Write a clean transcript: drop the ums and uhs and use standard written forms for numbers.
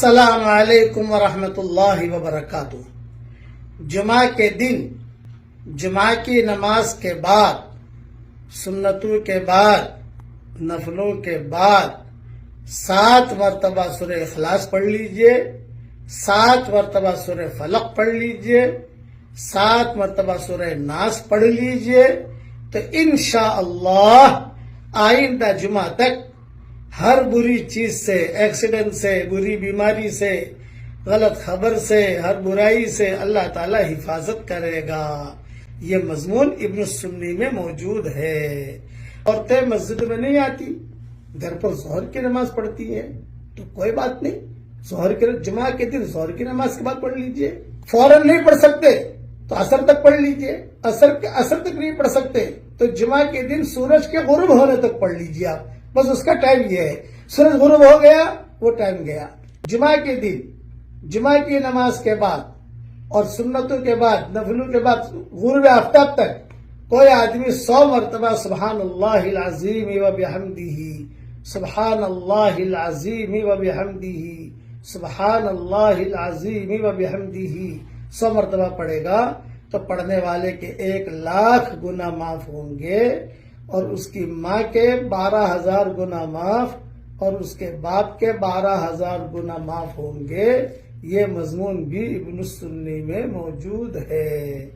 السلام علیکم ورحمۃ اللہ وبرکاتہ۔ جمعہ کے دن جمعہ کی نماز کے بعد، سنتوں کے بعد، نفلوں کے بعد 7 مرتبہ سورہ اخلاص پڑھ لیجئے، 7 مرتبہ سورہ فلق پڑھ لیجئے، 7 مرتبہ سورہ ناس پڑھ لیجئے، تو انشاءاللہ آئندہ جمعہ تک ہر بری چیز سے، ایکسیڈنٹ سے، بری بیماری سے، غلط خبر سے، ہر برائی سے اللہ تعالی حفاظت کرے گا۔ یہ مضمون ابن السنی میں موجود ہے۔ عورتیں مسجد میں نہیں آتی، گھر پر ظہر کی نماز پڑھتی ہے تو کوئی بات نہیں، جمعہ کے دن ظہر کی نماز کے بعد پڑھ لیجئے۔ فوراً نہیں پڑھ سکتے تو عصر تک پڑھ لیجئے، عصر تک نہیں پڑھ سکتے تو جمعہ کے دن سورج کے غروب ہونے تک پڑھ لیجئے آپ، بس اس کا ٹائم یہ ہے، سورج غروب ہو گیا وہ ٹائم گیا۔ جمعہ کے دن جمعہ کی نماز کے بعد اور سنتوں کے بعد، نفلوں کے بعد غروب آفتاب تک کوئی آدمی 100 مرتبہ سبحان اللہ العظیم و بحمدہ، سبحان اللہ العظیم و بحمدہ، سبحان اللہ العظیم و بحمدہ 100 مرتبہ پڑھے گا تو پڑھنے والے کے 1,00,000 گناہ معاف ہوں گے، اور اس کی ماں کے 12,000 گناہ معاف، اور اس کے باپ کے 12,000 گناہ معاف ہوں گے۔ یہ مضمون بھی ابن السنی میں موجود ہے۔